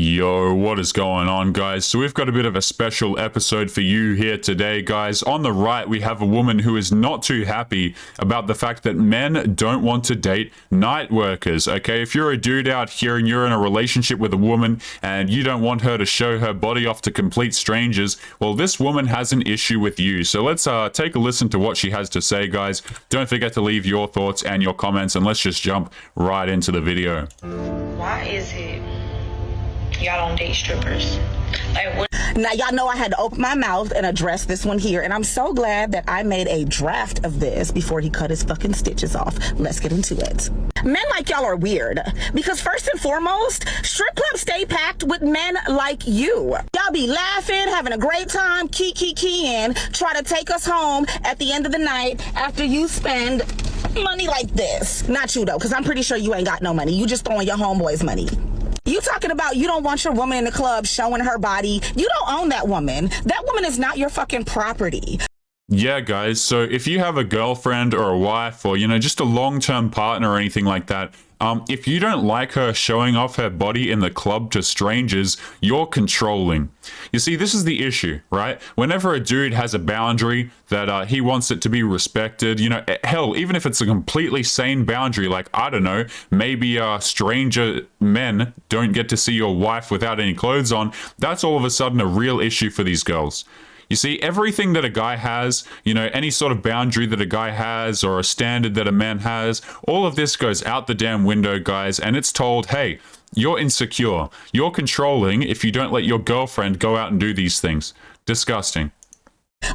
Yo, what is going on, guys? So we've got a bit of a special episode for you here today, guys. On the right, we have a woman who is not too happy about the fact that men don't want to date night workers, okay? If you're a dude out here and you're in a relationship with a woman and you don't want her to show her body off to complete strangers, well, this woman has an issue with you. So let's take a listen to what she has to say, guys. Don't forget to leave your thoughts and your comments, and let's just jump right into the video. Why is it y'all don't date strippers? Like, what? Now, y'all know I had to open my mouth and address this one here, and I'm so glad that I made a draft of this before he cut his fucking stitches off. Let's get into it. Men like y'all are weird, because first and foremost, strip clubs stay packed with men like you. Y'all be laughing, having a great time, keying, try to take us home at the end of the night after you spend money like this. Not you, though, because I'm pretty sure you ain't got no money. You just throwing your homeboys' money. You talking about you don't want your woman in the club showing her body. You don't own that woman. That woman is not your fucking property. Yeah, guys, so if you have a girlfriend or a wife or, just a long-term partner or anything like that, if you don't like her showing off her body in the club to strangers, you're controlling. You see, this is the issue, right? Whenever a dude has a boundary that he wants it to be respected, hell, even if it's a completely sane boundary, like, I don't know, maybe stranger men don't get to see your wife without any clothes on, that's all of a sudden a real issue for these girls. You see, everything that a guy has, any sort of boundary that a guy has or a standard that a man has, all of this goes out the damn window, guys, and it's told, hey, you're insecure. You're controlling if you don't let your girlfriend go out and do these things. Disgusting.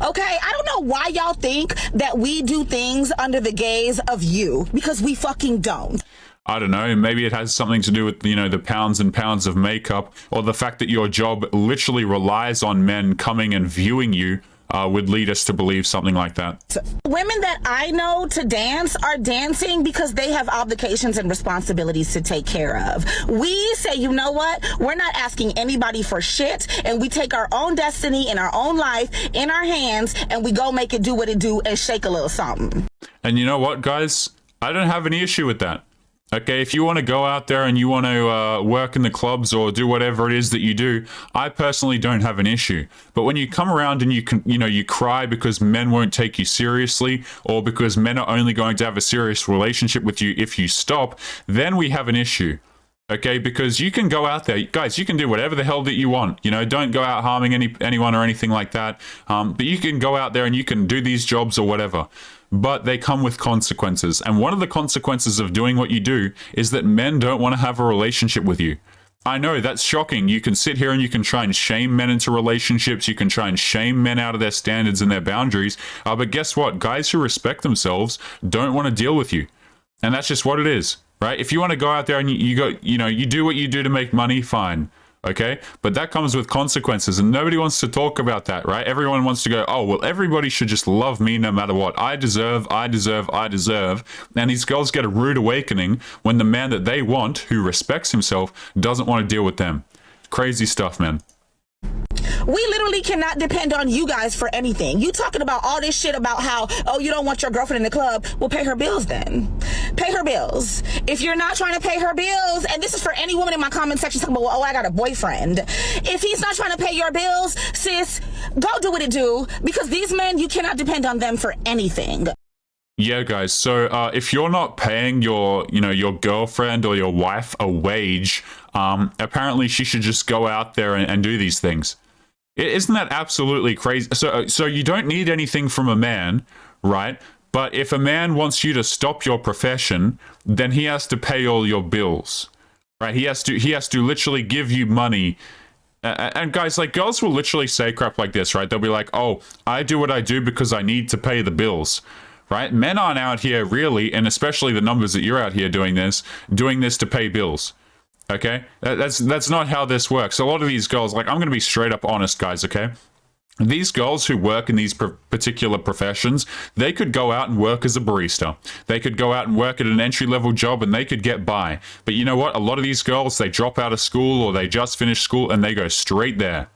Okay, I don't know why y'all think that we do things under the gaze of you, because we fucking don't. I don't know, maybe it has something to do with, the pounds and pounds of makeup, or the fact that your job literally relies on men coming and viewing you would lead us to believe something like that. Women that I know to dance are dancing because they have obligations and responsibilities to take care of. We say, you know what? We're not asking anybody for shit, and we take our own destiny and our own life in our hands, and we go make it do what it do and shake a little something. And you know what, guys? I don't have any issue with that. Okay, if you want to go out there and you want to work in the clubs or do whatever it is that you do, I personally don't have an issue. But when you come around and you cry because men won't take you seriously, or because men are only going to have a serious relationship with you if you stop, then we have an issue. Okay, because you can go out there, guys, you can do whatever the hell that you want. Don't go out harming anyone or anything like that. But you can go out there and you can do these jobs or whatever. But they come with consequences. And one of the consequences of doing what you do is that men don't want to have a relationship with you. I know, that's shocking. You can sit here and you can try and shame men into relationships. You can try and shame men out of their standards and their boundaries. But guess what? Guys who respect themselves don't want to deal with you. And that's just what it is, right? If you want to go out there and you do what you do to make money, fine. Okay, but that comes with consequences, and nobody wants to talk about that, right? Everyone wants to go, oh, well, everybody should just love me no matter what. I deserve. And these girls get a rude awakening when the man that they want, who respects himself, doesn't want to deal with them. Crazy stuff, man. We literally cannot depend on you guys for anything. You talking about all this shit about how, oh, you don't want your girlfriend in the club. Well, pay her bills then. Pay her bills. If you're not trying to pay her bills, and this is for any woman in my comment section talking about, well, oh, I got a boyfriend. If he's not trying to pay your bills, sis, go do what it do, because these men, you cannot depend on them for anything. Yeah, guys. So if you're not paying your girlfriend or your wife a wage, apparently she should just go out there and do these things. Isn't that absolutely crazy? So you don't need anything from a man, right? But if a man wants you to stop your profession, then he has to pay all your bills, right? He has to literally give you money. And guys, like, girls will literally say crap like this, right? They'll be like, oh, I do what I do because I need to pay the bills. Right? Men aren't out here really, and especially the numbers that you're out here doing this to pay bills. Okay? That's not how this works. A lot of these girls, like, I'm going to be straight up honest, guys, okay? These girls who work in these particular professions, they could go out and work as a barista. They could go out and work at an entry-level job and they could get by. But you know what? A lot of these girls, they drop out of school or they just finish school and they go straight there.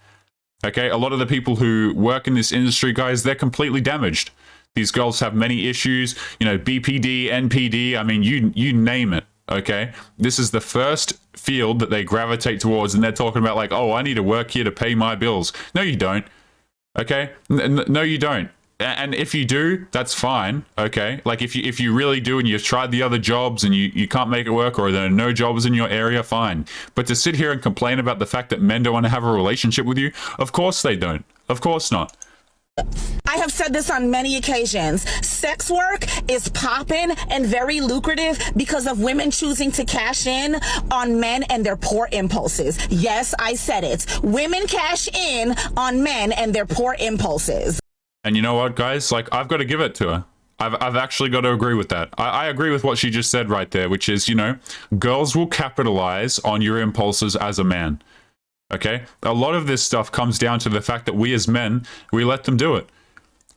Okay? A lot of the people who work in this industry, guys, they're completely damaged. These girls have many issues, BPD, NPD, I mean, you name it, okay? This is the first field that they gravitate towards, and they're talking about like, oh, I need to work here to pay my bills. No, you don't. Okay? No, you don't. And if you do, that's fine. Okay? Like if you really do and you've tried the other jobs and you can't make it work, or there are no jobs in your area, fine. But to sit here and complain about the fact that men don't want to have a relationship with you, of course they don't. Of course not. I have said this on many occasions. Sex work is popping and very lucrative because of women choosing to cash in on men and their poor impulses. Yes, I said it. Women cash in on men and their poor impulses. And you know what, guys? Like, I've got to give it to her. I've actually got to agree with that. I agree with what she just said right there, which is, you know, girls will capitalize on your impulses as a man. Okay? A lot of this stuff comes down to the fact that we as men, we let them do it.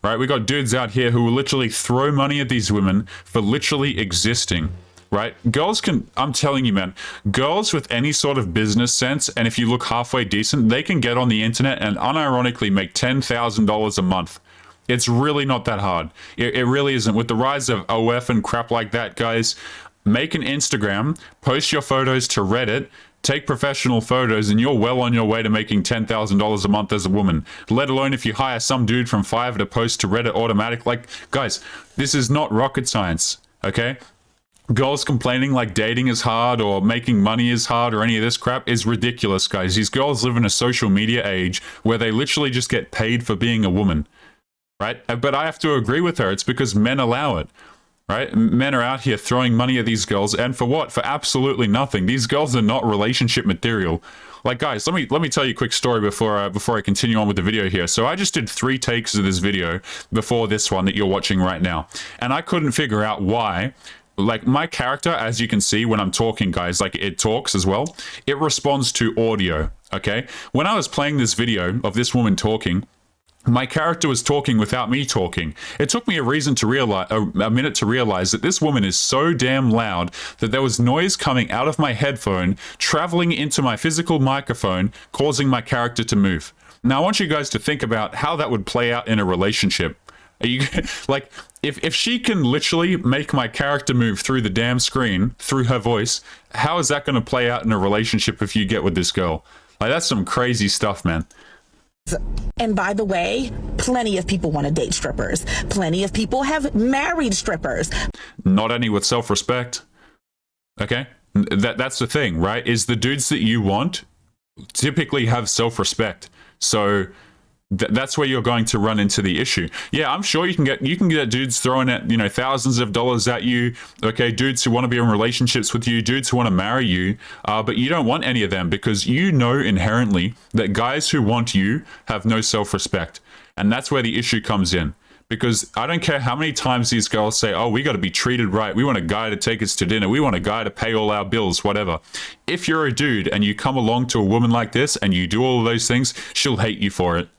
Right? We got dudes out here who will literally throw money at these women for literally existing. Right? Girls can, I'm telling you, man, girls with any sort of business sense, and if you look halfway decent, they can get on the internet and unironically make $10,000 a month. It's really not that hard. It really isn't. With the rise of OF and crap like that, guys, make an Instagram, post your photos to Reddit, take professional photos, and you're well on your way to making $10,000 a month as a woman. Let alone if you hire some dude from Fiverr to post to Reddit automatic. Like, guys, this is not rocket science, okay? Girls complaining like dating is hard or making money is hard or any of this crap is ridiculous, guys. These girls live in a social media age where they literally just get paid for being a woman, right? But I have to agree with her. It's because men allow it. Right? Men are out here throwing money at these girls, and for what? For absolutely nothing. These girls are not relationship material. Like, guys, let me tell you a quick story before I continue on with the video here. So I just did 3 takes of this video before this one that you're watching right now, and I couldn't figure out why. Like, my character, as you can see when I'm talking, guys, like, it talks as well. It responds to audio. Okay? When I was playing this video of this woman talking, my character was talking without me talking. It took me a minute to realize that this woman is so damn loud that there was noise coming out of my headphone, traveling into my physical microphone, causing my character to move. Now, I want you guys to think about how that would play out in a relationship. Are you, like, if she can literally make my character move through the damn screen, through her voice, how is that going to play out in a relationship if you get with this girl? Like, that's some crazy stuff, man. And by the way, plenty of people want to date strippers. Plenty of people have married strippers. Not any with self-respect. Okay? That's the thing, right? Is the dudes that you want typically have self-respect. So that's where you're going to run into the issue. Yeah, I'm sure you can get dudes throwing at, you know, thousands of dollars at you. Okay, dudes who want to be in relationships with you, dudes who want to marry you, but you don't want any of them because you know inherently that guys who want you have no self-respect, and that's where the issue comes in. Because I don't care how many times these girls say, oh, we got to be treated right. We want a guy to take us to dinner. We want a guy to pay all our bills, whatever. If you're a dude and you come along to a woman like this and you do all of those things, she'll hate you for it.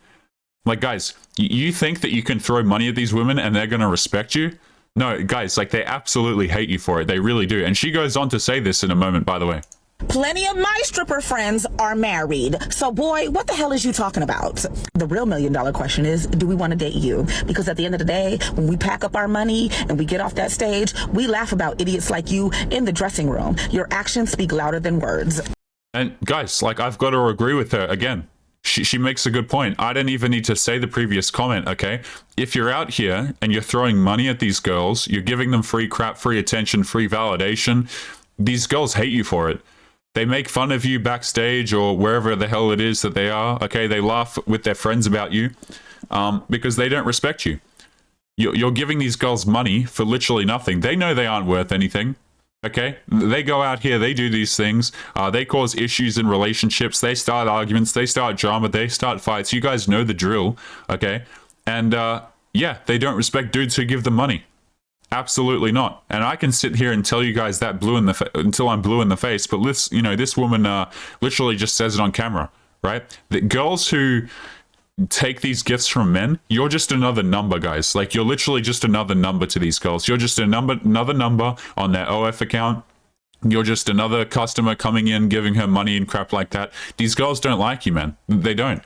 Like, guys, you think that you can throw money at these women and they're going to respect you? No, guys, like, they absolutely hate you for it. They really do. And she goes on to say this in a moment, by the way. Plenty of my stripper friends are married. So, boy, what the hell is you talking about? The real $1 million question is, do we want to date you? Because at the end of the day, when we pack up our money and we get off that stage, we laugh about idiots like you in the dressing room. Your actions speak louder than words. And, guys, like, I've got to agree with her again. She makes a good point. I don't even need to say the previous comment, okay? If you're out here and you're throwing money at these girls, you're giving them free crap, free attention, free validation, these girls hate you for it. They make fun of you backstage or wherever the hell it is that they are, okay? They laugh with their friends about you because they don't respect you. You're giving these girls money for literally nothing. They know they aren't worth anything. Okay, they go out here, they do these things, they cause issues in relationships, they start arguments, they start drama, they start fights. You guys know the drill, okay? And yeah, they don't respect dudes who give them money. Absolutely not. And I can sit here and tell you guys that until I'm blue in the face, but this woman literally just says it on camera, right? The girls who take these gifts from men, you're just another number, guys. Like, you're literally just another number to these girls. You're just another number on their OF account. You're just another customer coming in, giving her money and crap like that. These girls don't like you, man. They don't.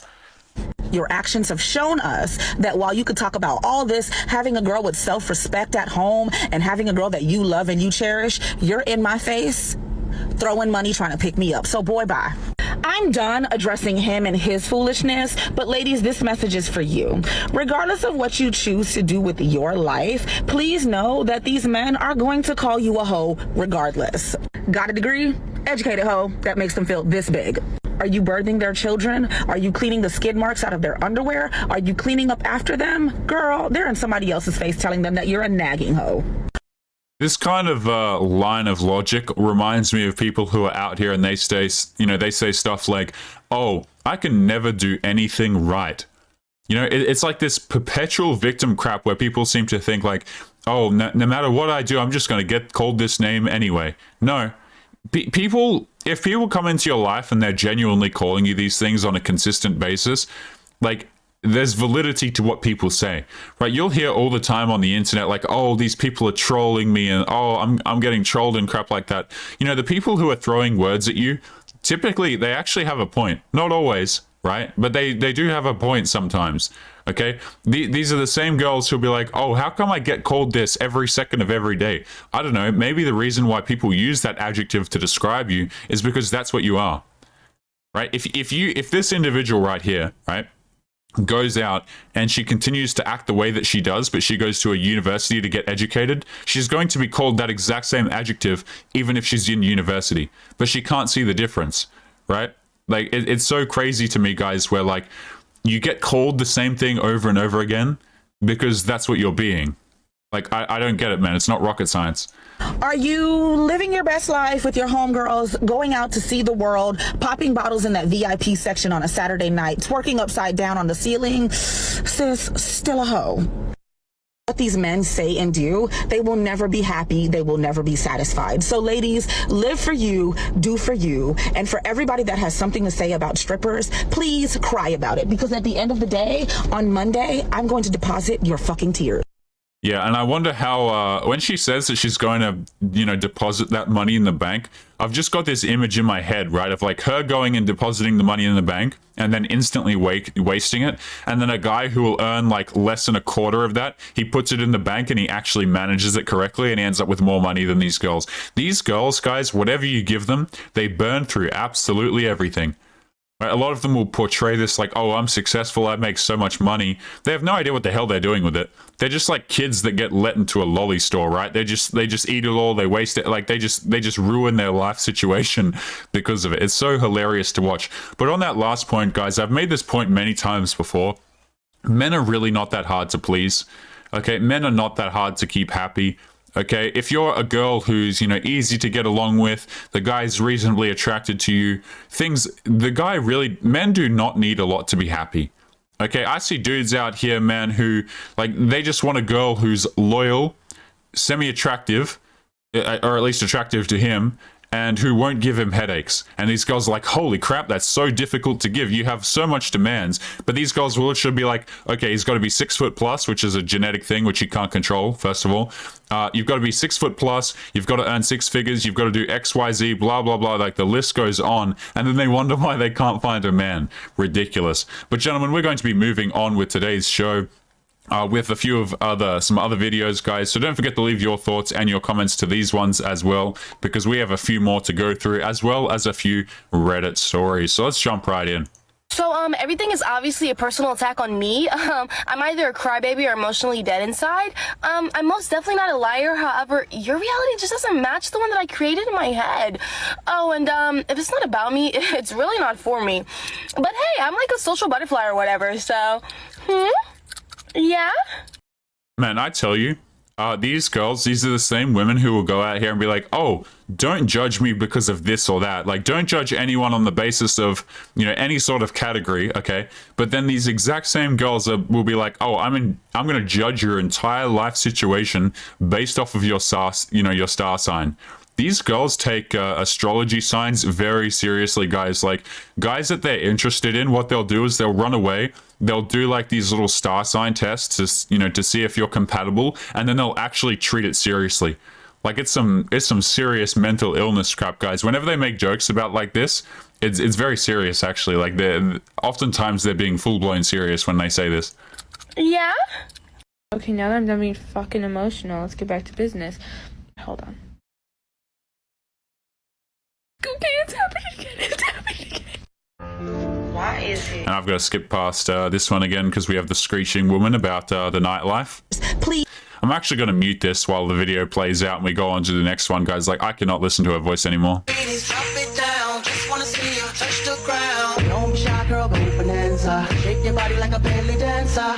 Your actions have shown us that while you could talk about all this, having a girl with self-respect at home and having a girl that you love and you cherish, you're in my face. throwing money, trying to pick me up. So boy, bye. I'm done addressing him and his foolishness, but ladies, this message is for you. Regardless of what you choose to do with your life, please know that these men are going to call you a hoe regardless. Got a degree? Educated hoe that makes them feel this big. Are you birthing their children? Are you cleaning the skid marks out of their underwear? Are you cleaning up after them? Girl, they're in somebody else's face telling them that you're a nagging hoe. This kind of line of logic reminds me of people who are out here and they say stuff like, oh, I can never do anything right. It's like this perpetual victim crap where people seem to think like, oh, no matter what I do, I'm just going to get called this name anyway. No. If people come into your life and they're genuinely calling you these things on a consistent basis, like, there's validity to what people say, right? You'll hear all the time on the internet, like, oh, these people are trolling me, and oh, I'm getting trolled and crap like that. The people who are throwing words at you, typically they actually have a point. Not always, right? But they do have a point sometimes. Okay, these are the same girls who'll be like, oh, how come I get called this every second of every day? I don't know. Maybe the reason why people use that adjective to describe you is because that's what you are, right? If this individual right here, right, goes out and she continues to act the way that she does, but she goes to a university to get educated, she's going to be called that exact same adjective even if she's in university, but she can't see the difference, right? Like, it's so crazy to me, guys, where like you get called the same thing over and over again because that's what you're being. Like, I don't get it, man. It's not rocket science. Are you living your best life with your homegirls, going out to see the world, popping bottles in that VIP section on a Saturday night, twerking upside down on the ceiling? Sis, still a hoe. What these men say and do, they will never be happy. They will never be satisfied. So ladies, live for you, do for you. And for everybody that has something to say about strippers, please cry about it. Because at the end of the day, on Monday, I'm going to deposit your fucking tears. Yeah, and I wonder how, when she says that she's going to, deposit that money in the bank, I've just got this image in my head, right, of like her going and depositing the money in the bank and then instantly wasting it. And then a guy who will earn like less than a quarter of that, he puts it in the bank and he actually manages it correctly and he ends up with more money than these girls. These girls, guys, whatever you give them, they burn through absolutely everything. Right? A lot of them will portray this like, oh, I'm successful, I make so much money. They have no idea what the hell they're doing with it. They're just like kids that get let into a lolly store, right? They just eat it all, they waste it, like they just ruin their life situation because of it. It's so hilarious to watch. But on that last point, guys, I've made this point many times before. Men are really not that hard to please. Okay, men are not that hard to keep happy. Okay, if you're a girl who's, easy to get along with, the guy's reasonably attracted to you, men do not need a lot to be happy. Okay, I see dudes out here, man, who, like, they just want a girl who's loyal, semi-attractive, or at least attractive to him, and who won't give him headaches. And these girls are like, holy crap, that's so difficult to give. You have so much demands. But these girls will literally be like, okay, he's got to be 6 foot plus, which is a genetic thing, which you can't control, first of all. You've got to be 6 foot plus, you've got to earn 6 figures, you've got to do X, Y, Z, blah, blah, blah. Like, the list goes on. And then they wonder why they can't find a man. Ridiculous. But gentlemen, we're going to be moving on with today's show. With a few of some other videos, guys. So don't forget to leave your thoughts and your comments to these ones as well, because we have a few more to go through, as well as a few Reddit stories. So let's jump right in. So, everything is obviously a personal attack on me. I'm either a crybaby or emotionally dead inside. I'm most definitely not a liar. However, your reality just doesn't match the one that I created in my head. Oh, and, if it's not about me, it's really not for me. But hey, I'm like a social butterfly or whatever, so, yeah? Man, I tell you, these girls, these are the same women who will go out here and be like, oh, don't judge me because of this or that. Like, don't judge anyone on the basis of, any sort of category, okay? But then these exact same girls will be like, oh, I'm going to judge your entire life situation based off of your star sign. These girls take astrology signs very seriously, guys. Like, guys that they're interested in, what they'll do is they'll run away. They'll do like these little star sign tests to see if you're compatible, and then they'll actually treat it seriously. Like, it's some serious mental illness crap, guys. Whenever they make jokes about like this, it's very serious, actually. Like, oftentimes they're being full-blown serious when they say this. Yeah? Okay, now that I'm done being fucking emotional, let's get back to business. Hold on. Okay, it's happening again. It's happening again. Why is it? And I've got to skip past this one again because we have the screeching woman about the nightlife. Please. I'm actually going to mute this while the video plays out and we go on to the next one, guys. Like, I cannot listen to her voice anymore. Ladies, drop it down. Just wanna see you touch the ground. Don't be shy, girl, go bonanza. Shake your body like a belly dancer.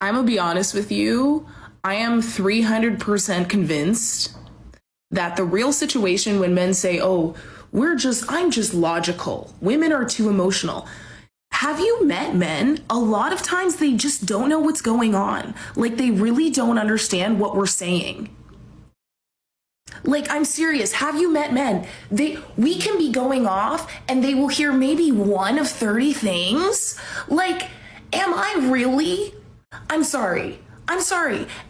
I'm gonna be honest with you. I am 300% convinced that the real situation when men say, oh, I'm just logical. Women are too emotional. Have you met men? A lot of times they just don't know what's going on. Like, they really don't understand what we're saying. Like, I'm serious. Have you met men? We can be going off and they will hear maybe one of 30 things. Like, am I really? I'm sorry.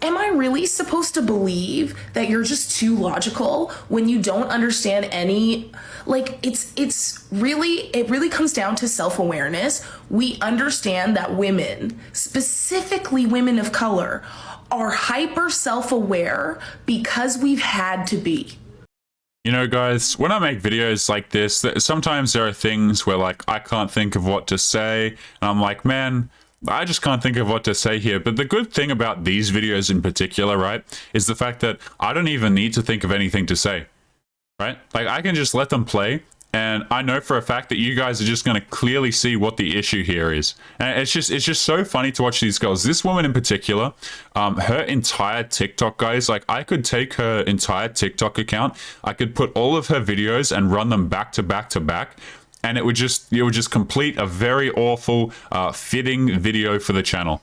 Am I really supposed to believe that you're just too logical when you don't understand any? Like, it really comes down to self-awareness. We understand that women, specifically women of color, are hyper self-aware because we've had to be. You know, guys, when I make videos like this, sometimes there are things where, like, I can't think of what to say, and I'm like, man, I just can't think of what to say here. But the good thing about these videos in particular, right, is the fact that I don't even need to think of anything to say, right? Like, I can just let them play, and I know for a fact that you guys are just going to clearly see what the issue here is. And it's just so funny to watch these girls. This woman in particular, her entire TikTok, guys, like, I could take her entire TikTok account, I could put all of her videos and run them back to back to back, and it would just complete a very awful, fitting video for the channel.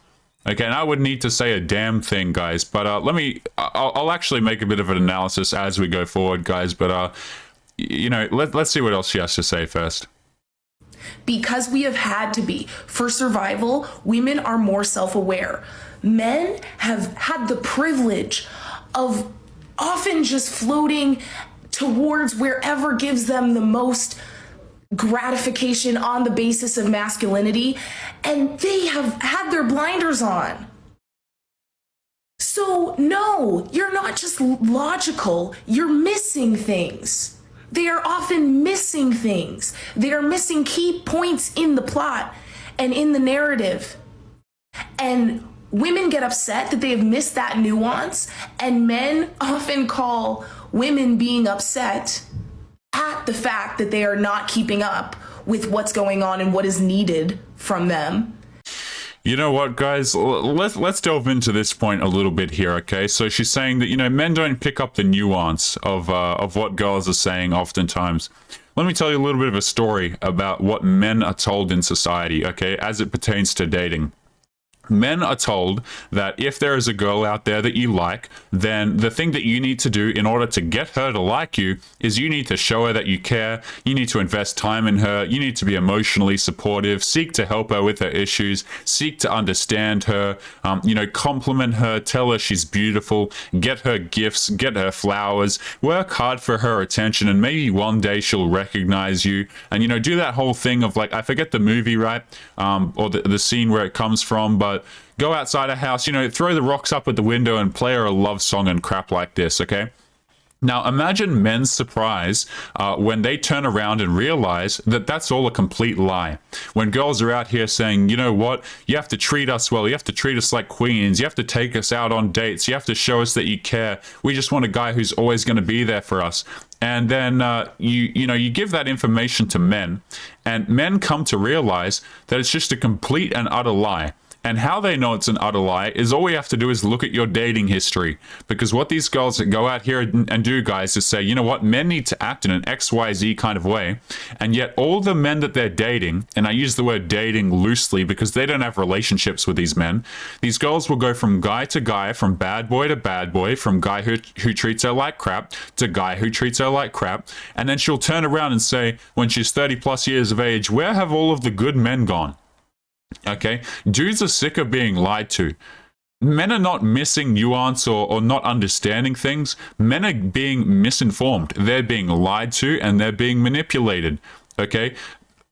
Okay, and I would need to say a damn thing, guys. But I'll actually make a bit of an analysis as we go forward, guys. But you know, let's see what else she has to say first. Because we have had to be. For survival, women are more self-aware. Men have had the privilege of often just floating towards wherever gives them the most gratification on the basis of masculinity, and they have had their blinders on. So no, you're not just logical, you're missing things. They are often missing things. They are missing key points in the plot and in the narrative. And women get upset that they have missed that nuance, and men often call women being upset at the fact that they are not keeping up with what's going on and what is needed from them. You know what, guys? Let's delve into this point a little bit here, okay? So she's saying that, you know, men don't pick up the nuance of what girls are saying oftentimes. Let me tell you a little bit of a story about what men are told in society, okay, as it pertains to dating. Men are told that if there is a girl out there that you like, then the thing that you need to do in order to get her to like you is you need to show her that you care, you need to invest time in her, you need to be emotionally supportive, seek to help her with her issues, seek to understand her, you know, compliment her, tell her she's beautiful, get her gifts, get her flowers, work hard for her attention, and maybe one day she'll recognize you. And, you know, do that whole thing of, like, I forget the movie, right? Or the scene where it comes from, but go outside a house, you know, throw the rocks up at the window and play her a love song and crap like this, okay? Now, imagine men's surprise when they turn around and realize that that's all a complete lie. When girls are out here saying, you know what, you have to treat us well, you have to treat us like queens, you have to take us out on dates, you have to show us that you care, we just want a guy who's always going to be there for us. And then you give that information to men, and men come to realize that it's just a complete and utter lie. And how they know it's an utter lie is all we have to do is look at your dating history. Because what these girls that go out here and do, guys, is say, you know what, men need to act in an XYZ kind of way. And yet all the men that they're dating, and I use the word dating loosely because they don't have relationships with these men, these girls will go from guy to guy, from bad boy to bad boy, from guy who treats her like crap to guy who treats her like crap. And then she'll turn around and say, when she's 30 plus years of age, where have all of the good men gone? Okay, dudes are sick of being lied to. Men are not missing nuance or not understanding things. Men are being misinformed. They're being lied to and they're being manipulated. Okay,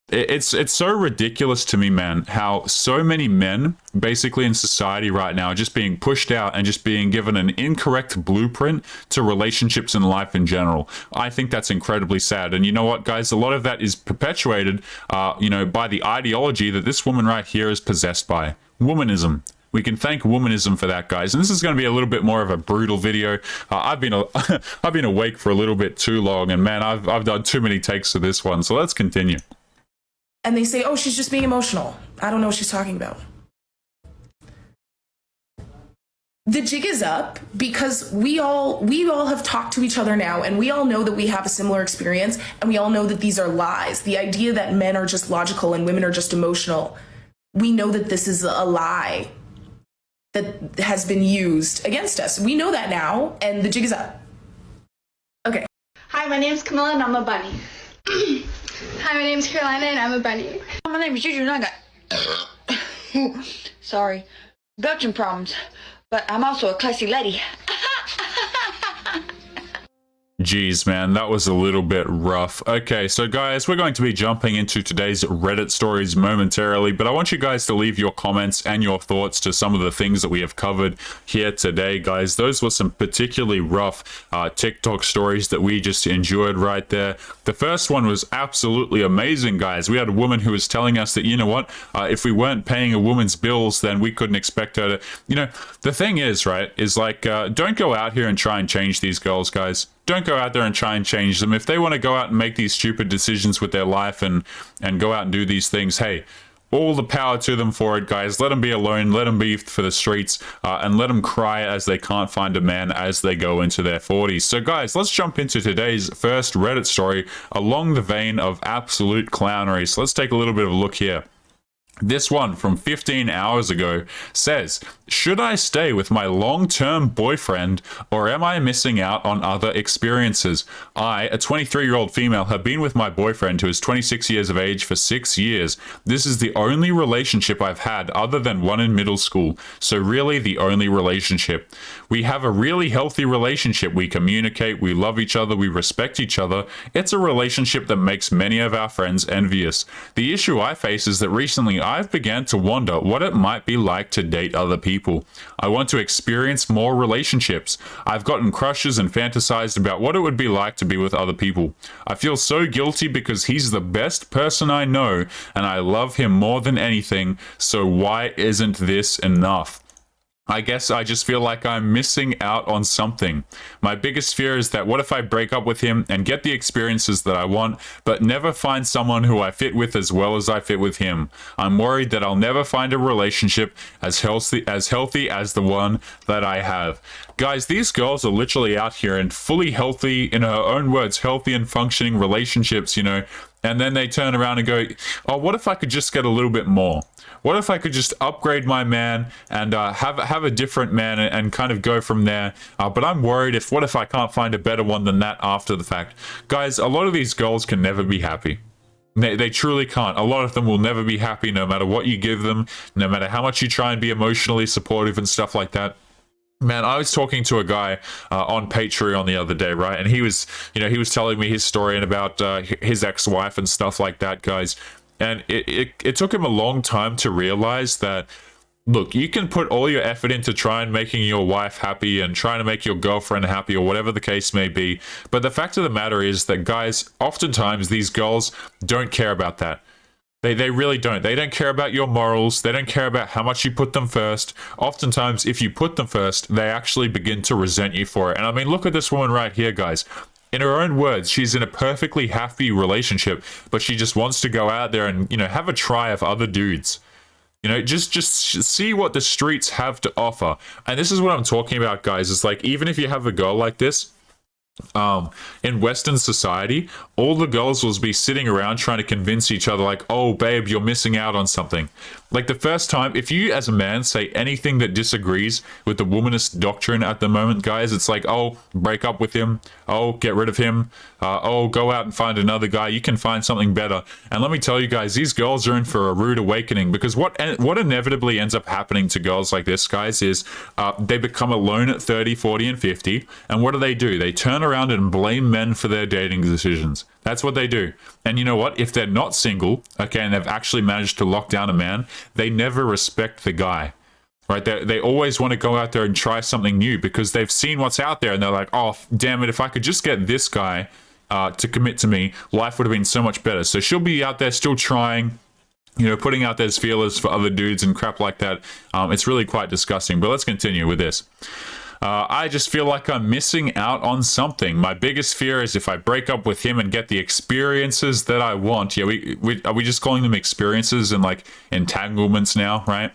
It's so ridiculous to me, man, how so many men basically in society right now are just being pushed out and just being given an incorrect blueprint to relationships and life in general. I think that's incredibly sad. And you know what, guys? A lot of that is perpetuated, by the ideology that this woman right here is possessed by. Womanism. We can thank womanism for that, guys. And this is going to be a little bit more of a brutal video. I've been awake for a little bit too long, and man, I've done too many takes of this one. So let's continue. And they say, oh, she's just being emotional. I don't know what she's talking about. The jig is up because we all have talked to each other now, and we all know that we have a similar experience, and we all know that these are lies. The idea that men are just logical and women are just emotional, we know that this is a lie that has been used against us. We know that now, and the jig is up. Okay. Hi, my name's Camilla and I'm a bunny. Hi, my name's Carolina and I'm a bunny. My name is Juju and I got sorry, belching problems, but I'm also a classy lady. Jeez, man, that was a little bit rough. Okay, so guys, we're going to be jumping into today's Reddit stories momentarily, but I want you guys to leave your comments and your thoughts to some of the things that we have covered here today, guys. Those were some particularly rough TikTok stories that we just enjoyed right there. The first one was absolutely amazing, guys. We had a woman who was telling us that, you know what, if we weren't paying a woman's bills, then we couldn't expect her to, the thing is, right, is like, don't go out here and try and change these girls, guys. Don't go out there and try and change them. If they want to go out and make these stupid decisions with their life and go out and do these things, hey, all the power to them for it, guys. Let them be alone. Let them be for the streets, and let them cry as they can't find a man as they go into their 40s. So, guys, let's jump into today's first Reddit story along the vein of absolute clownery. So let's take a little bit of a look here. This one from 15 hours ago says, should I stay with my long-term boyfriend or am I missing out on other experiences? I, a 23-year-old female, have been with my boyfriend who is 26 years of age for 6 years. This is the only relationship I've had other than one in middle school. So really the only relationship. We have a really healthy relationship. We communicate, we love each other, we respect each other. It's a relationship that makes many of our friends envious. The issue I face is that recently I've began to wonder what it might be like to date other people. I want to experience more relationships. I've gotten crushes and fantasized about what it would be like to be with other people. I feel so guilty because he's the best person I know and I love him more than anything, so why isn't this enough? I guess I just feel like I'm missing out on something. My biggest fear is that what if I break up with him and get the experiences that I want, but never find someone who I fit with as well as I fit with him? I'm worried that I'll never find a relationship as healthy as the one that I have. Guys, these girls are literally out here in fully healthy, in her own words, healthy and functioning relationships, and then they turn around and go, oh, what if I could just get a little bit more? What if I could just upgrade my man and have a different man and kind of go from there? But I'm worried what if I can't find a better one than that after the fact? Guys, a lot of these girls can never be happy. They truly can't. A lot of them will never be happy no matter what you give them, no matter how much you try and be emotionally supportive and stuff like that. Man, I was talking to a guy on Patreon the other day, right? And he was telling me his story and about his ex-wife and stuff like that, guys. And it took him a long time to realize that, look, you can put all your effort into trying making your wife happy and trying to make your girlfriend happy or whatever the case may be. But the fact of the matter is that, guys, oftentimes these girls don't care about that. They really don't. They don't care about your morals. They don't care about how much you put them first. Oftentimes, if you put them first, they actually begin to resent you for it. And I mean, look at this woman right here, guys. In her own words, she's in a perfectly happy relationship, but she just wants to go out there and, have a try of other dudes. Just see what the streets have to offer. And this is what I'm talking about, guys. It's like, even if you have a girl like this, in Western society, all the girls will be sitting around trying to convince each other like, oh, babe, you're missing out on something. Like the first time, if you as a man say anything that disagrees with the womanist doctrine at the moment, guys, it's like, oh, break up with him. Oh, get rid of him. Oh, go out and find another guy. You can find something better. And let me tell you guys, these girls are in for a rude awakening, because what inevitably ends up happening to girls like this, guys, is they become alone at 30, 40, and 50. And what do? They turn around and blame men for their dating decisions. That's what they do. And you know what? If they're not single, okay, and they've actually managed to lock down a man, they never respect the guy. Right? They always want to go out there and try something new because they've seen what's out there and they're like, oh, damn it, if I could just get this guy to commit to me, life would have been so much better. So she'll be out there still trying, you know, putting out those feelers for other dudes and crap like that. It's really quite disgusting. But let's continue with this. I just feel like I'm missing out on something. My biggest fear is if I break up with him and get the experiences that I want. Yeah, are we just calling them experiences and like entanglements now, right?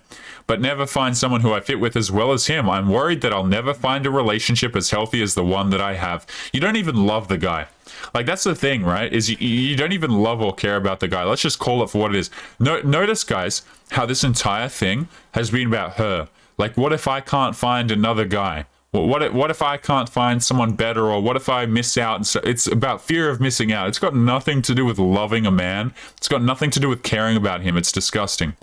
But never find someone who I fit with as well as him. I'm worried that I'll never find a relationship as healthy as the one that I have. You don't even love the guy. Like, that's the thing, right? Is you don't even love or care about the guy. Let's just call it for what it is. Notice, guys, how this entire thing has been about her. Like, what if I can't find another guy? What if I can't find someone better, or what if I miss out? And so it's about fear of missing out. It's got nothing to do with loving a man. It's got nothing to do with caring about him. It's disgusting.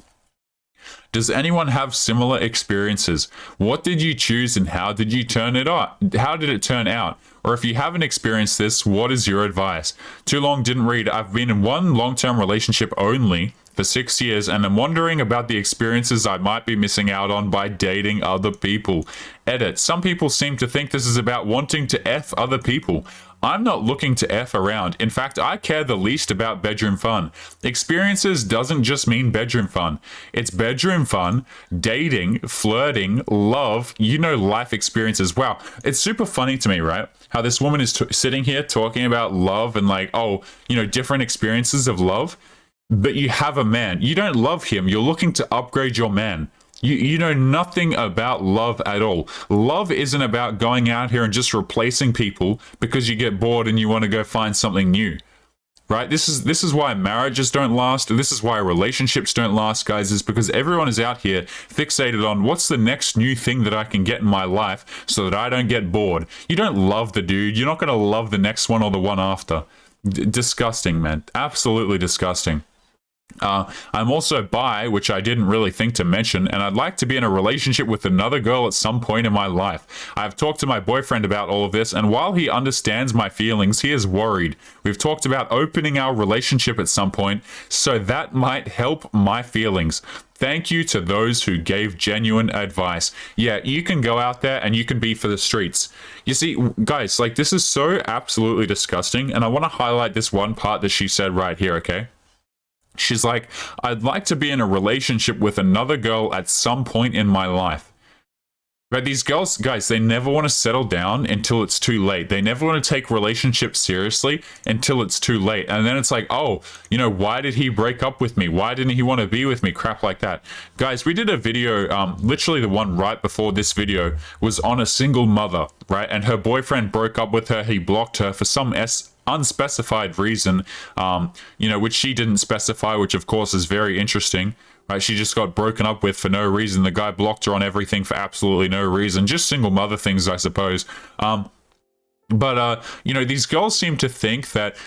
Does anyone have similar experiences? What did you choose and how did you turn it out? How did it turn out? Or if you haven't experienced this, what is your advice? Too long, didn't read. I've been in one long-term relationship only for 6 years, and I'm wondering about the experiences I might be missing out on by dating other people. Edit. Some people seem to think this is about wanting to F other people. I'm not looking to F around. In fact, I care the least about bedroom fun. Experiences doesn't just mean bedroom fun. It's bedroom fun, dating, flirting, love, you know, life experiences. Wow, it's super funny to me, right? How this woman is sitting here talking about love and like, oh, you know, different experiences of love. But you have a man. You don't love him. You're looking to upgrade your man. You know nothing about love at all. Love isn't about going out here and just replacing people because you get bored and you want to go find something new. Right? This is why marriages don't last. This is why relationships don't last, guys, is because everyone is out here fixated on what's the next new thing that I can get in my life so that I don't get bored. You don't love the dude. You're not going to love the next one or the one after. Disgusting, man. Absolutely disgusting. I'm also bi, which I didn't really think to mention, and I'd like to be in a relationship with another girl at some point in my life. I've talked to my boyfriend about all of this, and while he understands my feelings, he is worried. We've talked about opening our relationship at some point, so that might help my feelings. Thank you to those who gave genuine advice. Yeah, you can go out there and you can be for the streets. You see, guys, like, this is so absolutely disgusting, and I want to highlight this one part that she said right here, okay? She's like, I'd like to be in a relationship with another girl at some point in my life. But these girls, guys, they never want to settle down until it's too late. They never want to take relationships seriously until it's too late. And then it's like, oh, you know, why did he break up with me? Why didn't he want to be with me? Crap like that. Guys, we did a video, literally the one right before this video, was on a single mother, right? And her boyfriend broke up with her. He blocked her for some unspecified reason, you know, which she didn't specify, which of course is very interesting, right? She just got broken up with for no reason. The guy blocked her on everything for absolutely no reason, just single mother things, I suppose. But you know, these girls seem to think that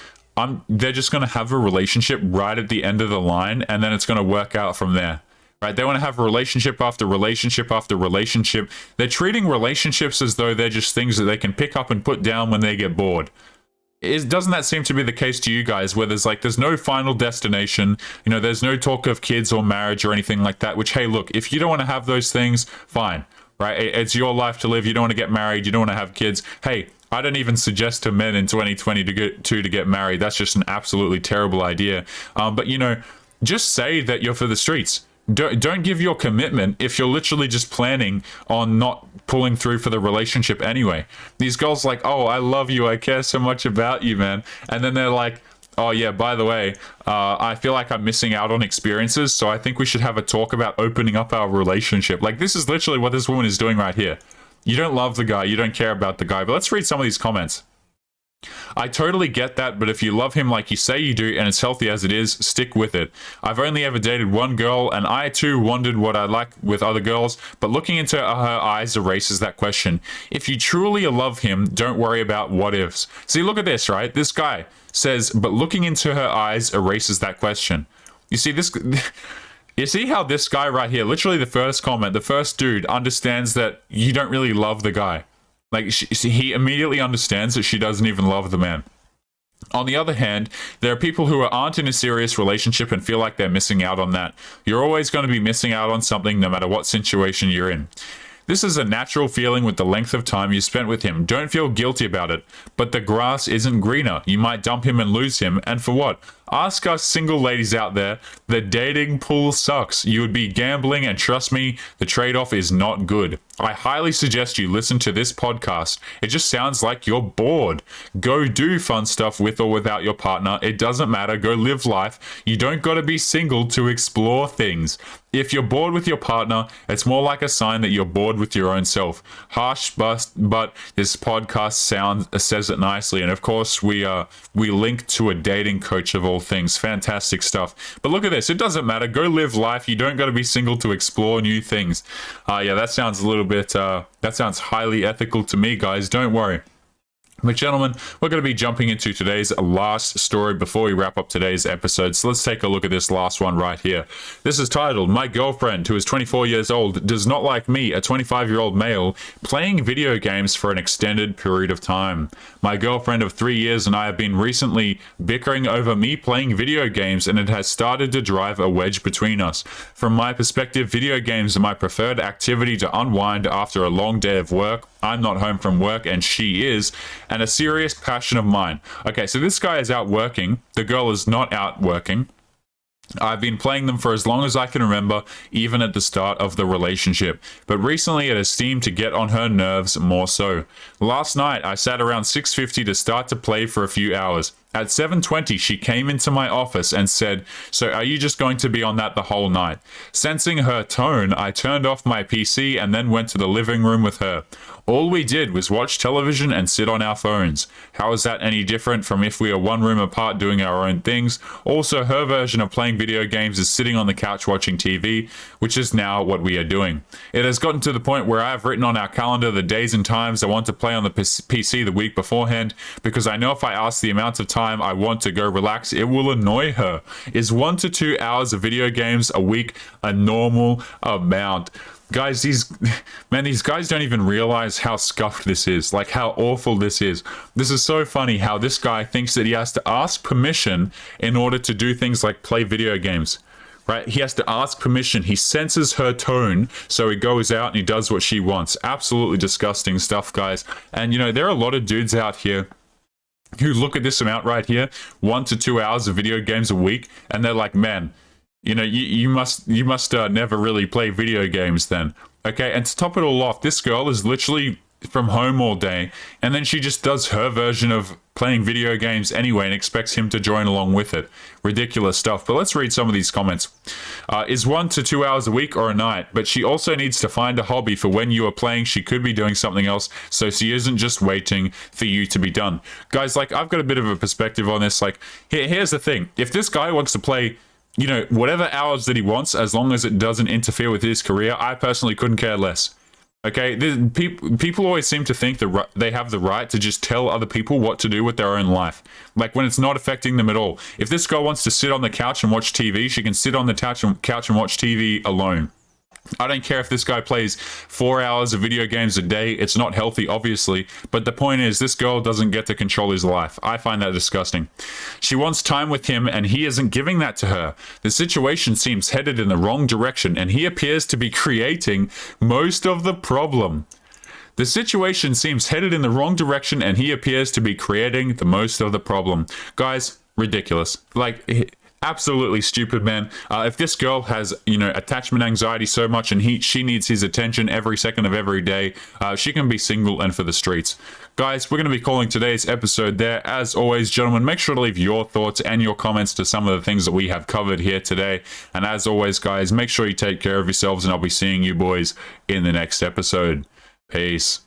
they're just going to have a relationship right at the end of the line, and then it's going to work out from there. Right? They want to have relationship after relationship after relationship. They're treating relationships as though they're just things that they can pick up and put down when they get bored. Doesn't that seem to be the case to you guys, where there's no final destination, you know, there's no talk of kids or marriage or anything like that, which, hey, look, if you don't want to have those things, fine, right? It's your life to live. You don't want to get married. You don't want to have kids. Hey, I don't even suggest to men in 2020 to get married. That's just an absolutely terrible idea. But, you know, just say that you're for the streets. Don't give your commitment if you're literally just planning on not pulling through for the relationship anyway. These girls like, oh, I love you, I care so much about you, man. And then they're like, oh yeah, by the way, I feel like I'm missing out on experiences, so I think we should have a talk about opening up our relationship. Like, this is literally what this woman is doing right here. You don't love the guy, you don't care about the guy, but let's read some of these comments. I totally get that, but if you love him like you say you do and it's healthy as it is, stick with it. I've only ever dated one girl, and I too wondered what I like with other girls, but looking into her eyes erases that question. If you truly love him, don't worry about what ifs. See, look at this, right? This guy says, but looking into her eyes erases that question. You see this... You see how this guy right here, literally the first comment, the first dude, understands that you don't really love the guy. Like, he immediately understands that she doesn't even love the man. On the other hand, there are people who aren't in a serious relationship and feel like they're missing out on that. You're always going to be missing out on something no matter what situation you're in. This is a natural feeling with the length of time you spent with him. Don't feel guilty about it. But the grass isn't greener. You might dump him and lose him. And for what? Ask us single ladies out there. The dating pool sucks. You would be gambling, and trust me, the trade-off is not good. I highly suggest you listen to this podcast. It just sounds like you're bored. Go do fun stuff with or without your partner. It doesn't matter. Go live life. You don't got to be single to explore things. If you're bored with your partner, it's more like a sign that you're bored with your own self. Harsh, but this podcast says it nicely. And of course, we link to a dating coach of all things. Fantastic stuff. But look at this. It doesn't matter. Go live life. You don't got to be single to explore new things. Yeah, that sounds a little bit, that sounds highly ethical to me, guys. Don't worry. But gentlemen, we're going to be jumping into today's last story before we wrap up today's episode. So let's take a look at this last one right here. This is titled, "My girlfriend, who is 24 years old, does not like me, a 25-year-old male, playing video games for an extended period of time. My girlfriend of 3 years and I have been recently bickering over me playing video games, and it has started to drive a wedge between us. From my perspective, video games are my preferred activity to unwind after a long day of work. I'm not home from work and she is, and a serious passion of mine." Okay, so this guy is out working. The girl is not out working. I've been playing them for as long as I can remember, even at the start of the relationship. But recently it has seemed to get on her nerves more so. Last night I sat around 6:50 to start to play for a few hours. At 7:20 she came into my office and said, "So are you just going to be on that the whole night?" Sensing her tone, I turned off my PC and then went to the living room with her. All we did was watch television and sit on our phones. How is that any different from if we are one room apart doing our own things? Also, her version of playing video games is sitting on the couch watching TV, which is now what we are doing. It has gotten to the point where I have written on our calendar the days and times I want to play on the PC the week beforehand, because I know if I ask the amount of time I want to go relax, it will annoy her. Is 1 to 2 hours of video games a week a normal amount? Guys, these guys don't even realize how scuffed this is, like how awful this is. This is so funny how this guy thinks that he has to ask permission in order to do things like play video games, right? He has to ask permission. He senses her tone, so he goes out and he does what she wants. Absolutely disgusting stuff, guys. And, you know, there are a lot of dudes out here who look at this amount right here, 1 to 2 hours of video games a week, and they're like, man, you know, you must never really play video games then. Okay, and to top it all off, this girl is literally from home all day, and then she just does her version of playing video games anyway and expects him to join along with it. Ridiculous stuff. But let's read some of these comments. Is 1 to 2 hours a week or a night, but she also needs to find a hobby for when you are playing. She could be doing something else, so she isn't just waiting for you to be done. Guys, like, I've got a bit of a perspective on this. Like, here's the thing. If this guy wants to play, you know, whatever hours that he wants, as long as it doesn't interfere with his career, I personally couldn't care less. Okay, people always seem to think that they have the right to just tell other people what to do with their own life, like when it's not affecting them at all. If this girl wants to sit on the couch and watch TV, she can sit on the couch and watch TV alone. I don't care if this guy plays 4 hours of video games a day. It's not healthy, obviously, but the point is this girl doesn't get to control his life. I find that disgusting. She wants time with him and he isn't giving that to her. The situation seems headed in the wrong direction and he appears to be creating most of the problem. The situation seems headed in the wrong direction and he appears to be creating the most of the problem. Guys, ridiculous. Like, absolutely stupid, man. If this girl has, you know, attachment anxiety so much and she needs his attention every second of every day, she can be single and for the streets. Guys, we're going to be calling today's episode there. As always, gentlemen, make sure to leave your thoughts and your comments to some of the things that we have covered here today. And as always, guys, make sure you take care of yourselves and I'll be seeing you boys in the next episode. Peace.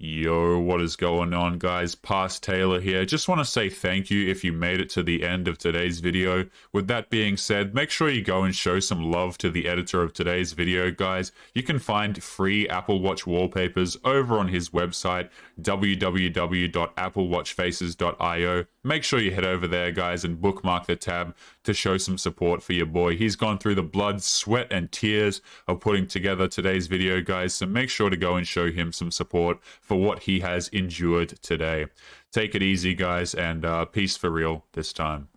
Yo, what is going on, guys? Past Taylor here. Just want to say thank you if you made it to the end of today's video. With that being said, make sure you go and show some love to the editor of today's video, guys. You can find free Apple Watch wallpapers over on his website, www.applewatchfaces.io. make sure you head over there, guys, and bookmark the tab to show some support for your boy. He's gone through the blood, sweat, and tears of putting together today's video, guys, so make sure to go and show him some support for what he has endured today. Take it easy, guys, and peace for real this time.